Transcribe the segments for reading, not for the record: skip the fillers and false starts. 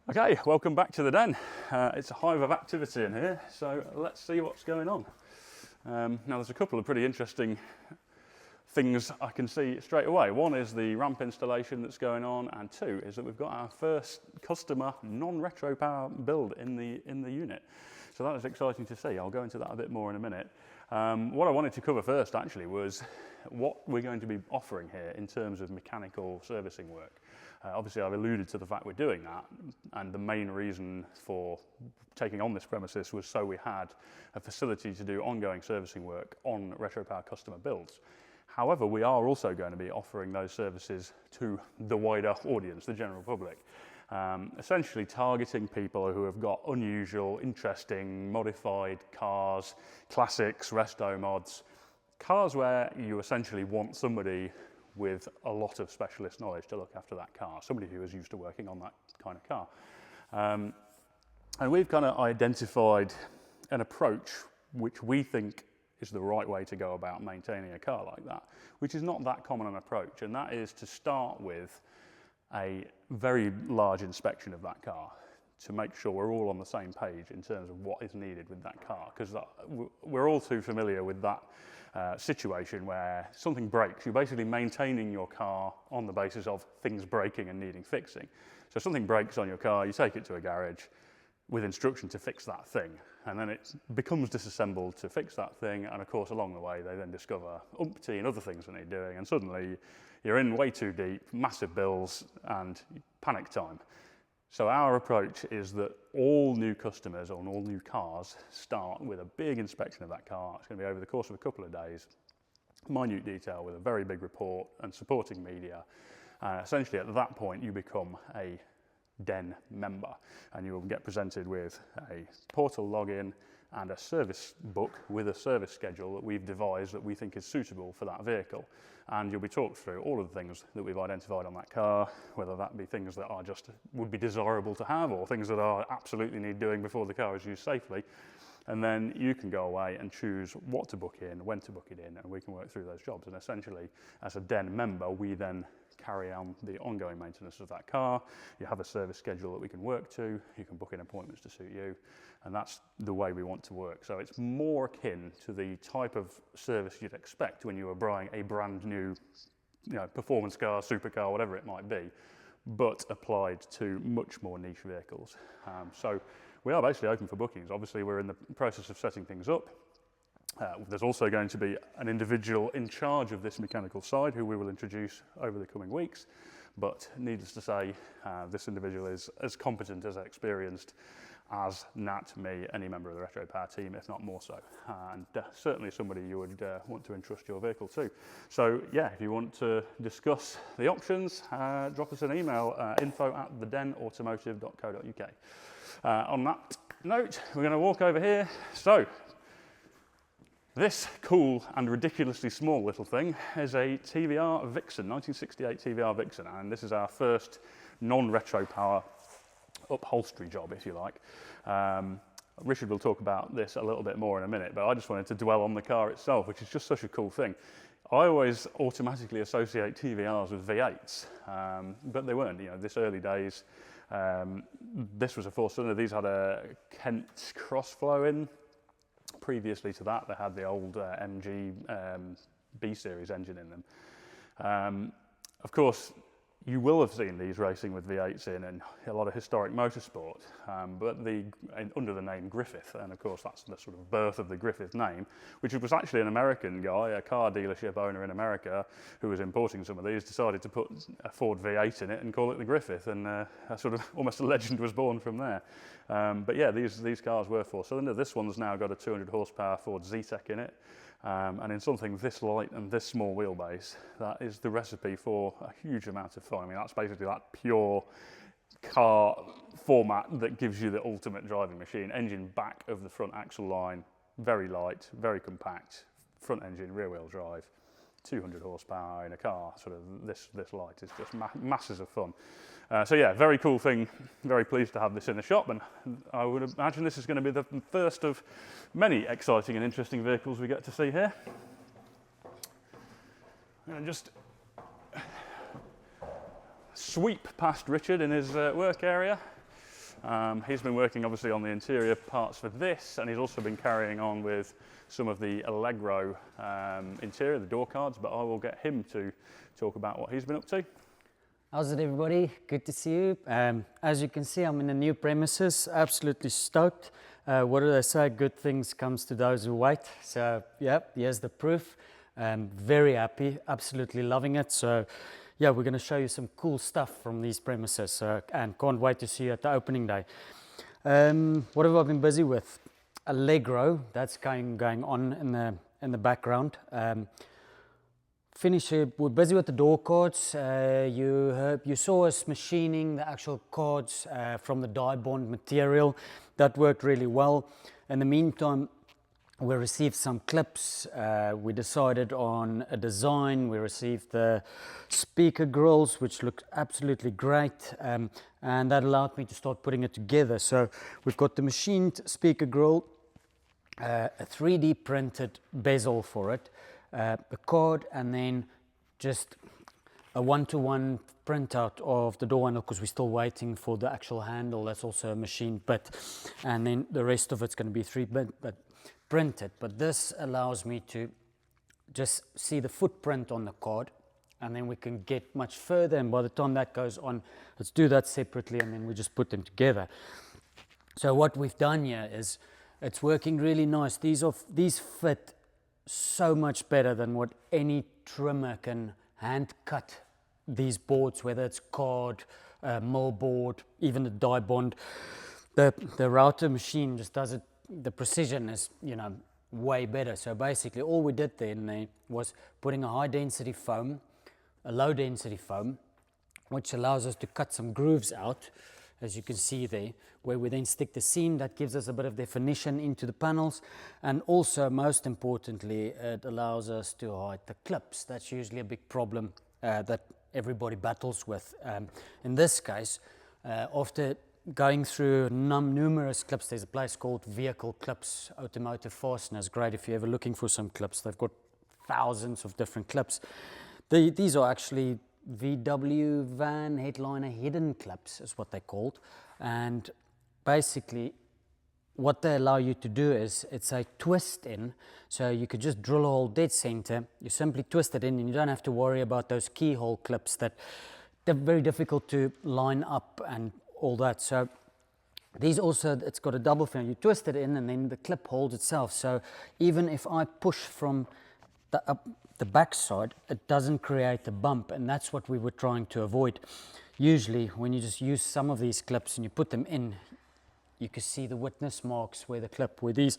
Okay, welcome back to the den. It's a hive of activity in here, so let's see what's going on. Now there's a couple of pretty interesting things I can see straight away. One is the ramp installation that's going on, and two is that we've got our first customer non-retro power build in the unit. So that is exciting to see. I'll go into that a bit more in a minute. What I wanted to cover first actually was what we're going to be offering here in terms of mechanical servicing work. Obviously I've alluded to the fact we're doing that, and the main reason for taking on this premises was so we had a facility to do ongoing servicing work on RetroPower customer builds. However, we are also going to be offering those services to the wider audience, the general public. Essentially targeting people who have got unusual, interesting, modified cars, classics, resto mods, cars where you essentially want somebody with a lot of specialist knowledge to look after that car, somebody who is used to working on that kind of car. And we've kind of identified an approach which we think is the right way to go about maintaining a car like that, which is not that common an approach, and that is to start with a very large inspection of that car to make sure we're all on the same page in terms of what is needed with that car, because we're all too familiar with that situation where something breaks. You're basically maintaining your car on the basis of things breaking and needing fixing. So something breaks on your car, you take it to a garage with instruction to fix that thing, and then it becomes disassembled to fix that thing, and of course along the way they then discover umpteen other things that need doing, and suddenly you're in way too deep, massive bills and panic time. So our approach is that all new customers on all new cars start with a big inspection of that car. It's going to be over the course of a couple of days, minute detail with a very big report and supporting media. Essentially at that point you become a den member, and you will get presented with a portal login and a service book with a service schedule that we've devised that we think is suitable for that vehicle. And you'll be talked through all of the things that we've identified on that car, whether that be things that are just would be desirable to have or things that are absolutely need doing before the car is used safely. And then you can go away and choose what to book in, when to book it in, and we can work through those jobs. And essentially, as a den member, we then carry on the ongoing maintenance of that car. You have a service schedule that we can work to, you can book in appointments to suit you, and that's the way we want to work. So it's more akin to the type of service you'd expect when you were buying a brand new, performance car, supercar, whatever it might be, but applied to much more niche vehicles. So we are basically open for bookings. Obviously, we're in the process of setting things up. There's also going to be an individual in charge of this mechanical side who we will introduce over the coming weeks. But needless to say, this individual is as competent, as experienced as Nat, me, any member of the RetroPower team, if not more so. And certainly somebody you would want to entrust your vehicle to. So yeah, if you want to discuss the options, drop us an email, info@thedenautomotive.co.uk. On that note, we're going to walk over here. So, this cool and ridiculously small little thing is a TVR Vixen, 1968 TVR Vixen, and this is our first non-retro power upholstery job, if you like. Richard will talk about this a little bit more in a minute, but I just wanted to dwell on the car itself, which is just such a cool thing. I always automatically associate TVRs with V8s, but they weren't. This early days, this was a four-cylinder. These had a Kent Crossflow in. Previously to that, they had the old MG B-Series engine in them. Of course, you will have seen these racing with V8s in a lot of historic motorsport, but under the name Griffith, and of course that's the sort of birth of the Griffith name, which was actually an American guy, a car dealership owner in America, who was importing some of these, decided to put a Ford V8 in it and call it the Griffith, and a sort of almost a legend was born from there. But yeah, these cars were four-cylinder. This one's now got a 200 horsepower Ford Zetec in it. And in something this light and this small wheelbase, that is the recipe for a huge amount of fun. I mean, that's basically that pure car format that gives you the ultimate driving machine. Engine back of the front axle line, very light, very compact, front engine, rear wheel drive, 200 horsepower in a car, sort of this light is just masses of fun. So yeah, very cool thing, very pleased to have this in the shop, and I would imagine this is going to be the first of many exciting and interesting vehicles we get to see here. I'm going to just sweep past Richard in his work area. He's been working obviously on the interior parts for this, and he's also been carrying on with some of the Allegro interior, the door cards, but I will get him to talk about what he's been up to. How's it, everybody? Good to see you. As you can see, I'm in the new premises, absolutely stoked. What do they say? Good things comes to those who wait. So yeah, here's the proof. Very happy, absolutely loving it. So yeah, we're going to show you some cool stuff from these premises, and can't wait to see you at the opening day. What have I been busy with? Allegro, that's going on in the background. We're busy with the door cards. You saw us machining the actual cards from the die bond material. That worked really well. In the meantime, we received some clips. We decided on a design. We received the speaker grills, which looked absolutely great, and that allowed me to start putting it together. So we've got the machined speaker grill, a 3D printed bezel for it, a card, and then just a one-to-one printout of the door handle, because we're still waiting for the actual handle. That's also a machine bit, and then the rest of it's going to be 3D printed. But this allows me to just see the footprint on the card, and then we can get much further, and by the time that goes on, let's do that separately, and then we just put them together. So what we've done here is it's working really nice. These fit so much better than what any trimmer can hand cut these boards, whether it's card, mill board, even the die bond. The router machine just does it. The precision is, way better. So basically all we did then was putting a high density foam, a low density foam, which allows us to cut some grooves out, as you can see there, where we then stick the seam. That gives us a bit of definition into the panels, and also most importantly, it allows us to hide the clips. That's usually a big problem that everybody battles with. In this case, after going through numerous clips, there's a place called Vehicle Clips, Automotive Fasteners. Great if you're ever looking for some clips. They've got thousands of different clips. These are actually VW van headliner hidden clips is what they're called, and basically what they allow you to do is it's a twist in, so you could just drill a hole dead center. You simply twist it in, and you don't have to worry about those keyhole clips that they're very difficult to line up and all that. So these also, it's got a double fin. You twist it in, and then the clip holds itself. So even if I push from the back side, it doesn't create a bump, and that's what we were trying to avoid. Usually when you just use some of these clips and you put them in, you can see the witness marks where these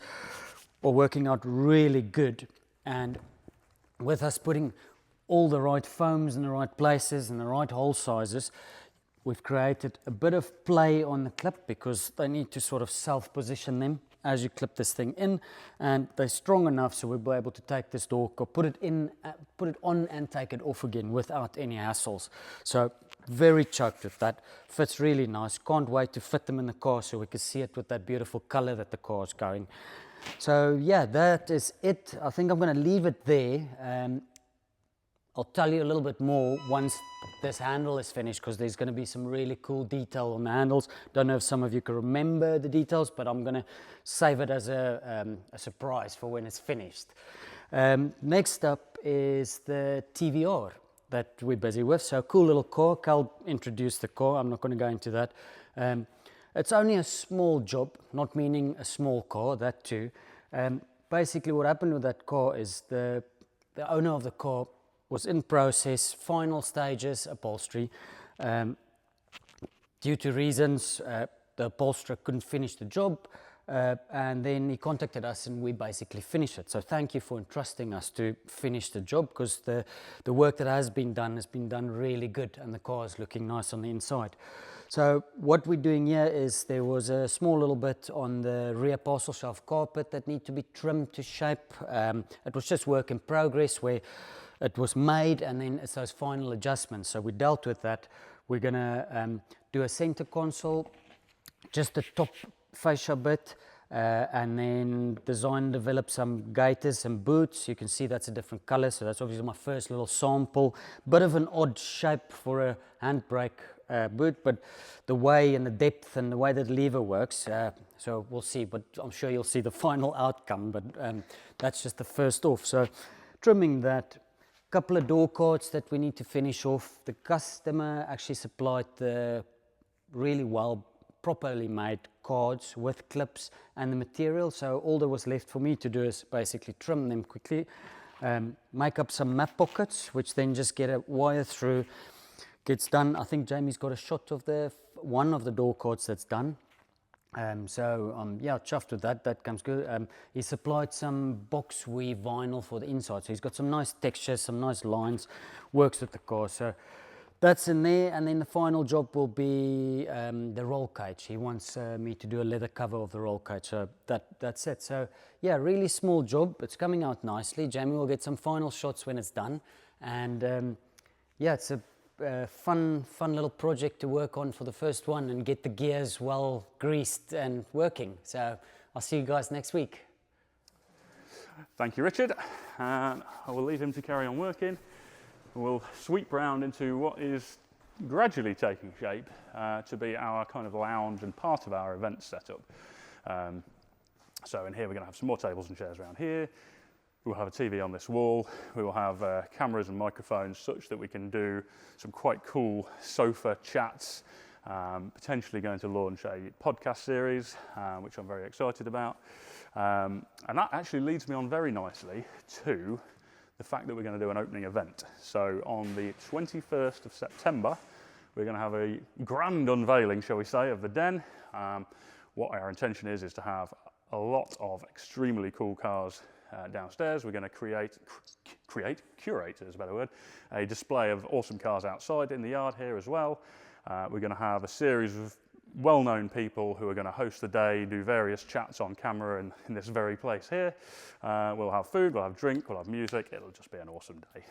are working out really good. And with us putting all the right foams in the right places and the right hole sizes, we've created a bit of play on the clip, because they need to sort of self-position them as you clip this thing in, and they're strong enough so we'll be able to take this door, put it on and take it off again without any hassles. So very chuffed with that. Fits really nice. Can't wait to fit them in the car so we can see it with that beautiful color that the car is going. So yeah, that is it. I think I'm going to leave it there. I'll tell you a little bit more once this handle is finished, because there's going to be some really cool detail on the handles. Don't know if some of you can remember the details, but I'm going to save it as a surprise for when it's finished. Next up is the TVR that we're busy with. So cool little car. Cal introduced the car. I'm not going to go into that. It's only a small job, not meaning a small car, that too. Basically what happened with that car is the owner of the car was in process, final stages, upholstery. Due to reasons, the upholsterer couldn't finish the job, and then he contacted us and we basically finished it. So thank you for entrusting us to finish the job, because the work that has been done really good, and the car is looking nice on the inside. So what we're doing here is there was a small little bit on the rear parcel shelf carpet that need to be trimmed to shape. It was just work in progress where it was made, and then it's those final adjustments. So we dealt with that. We're gonna do a center console, just the top fascia bit, and then develop some gaiters and boots. You can see that's a different color, so that's obviously my first little sample. Bit of an odd shape for a handbrake boot, but the way and the depth and the way that lever works, so we'll see, but I'm sure you'll see the final outcome, but that's just the first off. So trimming that, couple of door cards that we need to finish off. The customer actually supplied the really well properly made cards with clips and the material, so all that was left for me to do is basically trim them quickly, make up some map pockets, which then just get a wire through, gets done. I think Jamie's got a shot of the one of the door cards that's done. Yeah, chuffed with that. That comes good. He supplied some box weave vinyl for the inside, so he's got some nice textures, some nice lines, works with the car. So that's in there, and then the final job will be the roll cage. He wants me to do a leather cover of the roll cage, so that's it. So yeah, really small job. It's coming out nicely. Jamie will get some final shots when it's done, and yeah, it's a fun little project to work on for the first one and get the gears well greased and working. So I'll see you guys next week. Thank you, Richard. And I will leave him to carry on working. We'll sweep round into what is gradually taking shape to be our kind of lounge and part of our event setup. So in here we're going to have some more tables and chairs around here. We'll have a TV on this wall. We will have cameras and microphones such that we can do some quite cool sofa chats, potentially going to launch a podcast series, which I'm very excited about. And that actually leads me on very nicely to the fact that we're going to do an opening event. So on the 21st of September, we're going to have a grand unveiling, shall we say, of the den. What our intention is to have a lot of extremely cool cars downstairs. We're going to curate is a better word, a display of awesome cars outside in the yard here as well. We're going to have a series of well-known people who are going to host the day, do various chats on camera in this very place here. We'll have food, we'll have drink, we'll have music. It'll just be an awesome day.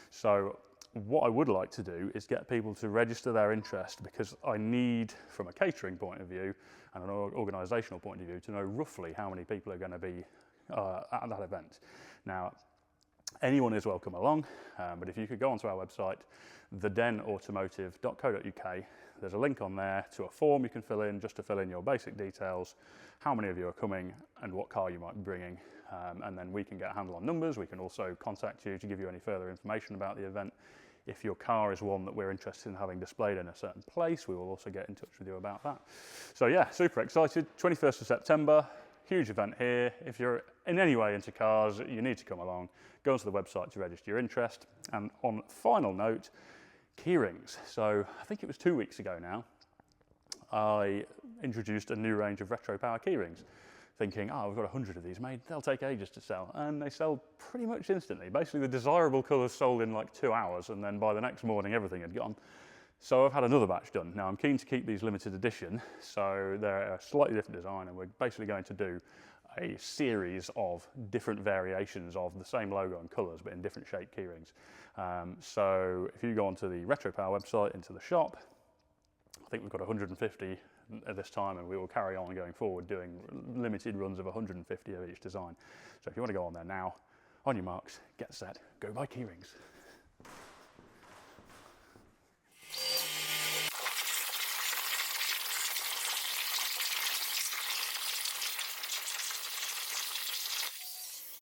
So what I would like to do is get people to register their interest, because I need, from a catering point of view and an organisational point of view, to know roughly how many people are going to be at that event. Now, anyone is welcome along, but if you could go onto our website, thedenautomotive.co.uk, there's a link on there to a form you can fill in, just to fill in your basic details, how many of you are coming and what car you might be bringing, and then we can get a handle on numbers. We can also contact you to give you any further information about the event. If your car is one that we're interested in having displayed in a certain place, we will also get in touch with you about that. So yeah, super excited. 21st of September, huge event here. If you're in any way into cars, you need to come along. Go onto the website to register your interest. And on final note, keyrings. So I think it was 2 weeks ago now, I introduced a new range of retro power keyrings, thinking, oh, we've got 100 of these made, they'll take ages to sell. And they sell pretty much instantly. Basically, the desirable colours sold in like 2 hours, and then by the next morning, everything had gone. So I've had another batch done. Now I'm keen to keep these limited edition, so they're a slightly different design, and we're basically going to do a series of different variations of the same logo and colours, but in different shaped keyrings. So if you go onto the Retro Power website, into the shop, I think we've got 150 at this time, and we will carry on going forward doing limited runs of 150 of each design. So if you want to go on there now, on your marks, get set, go buy keyrings.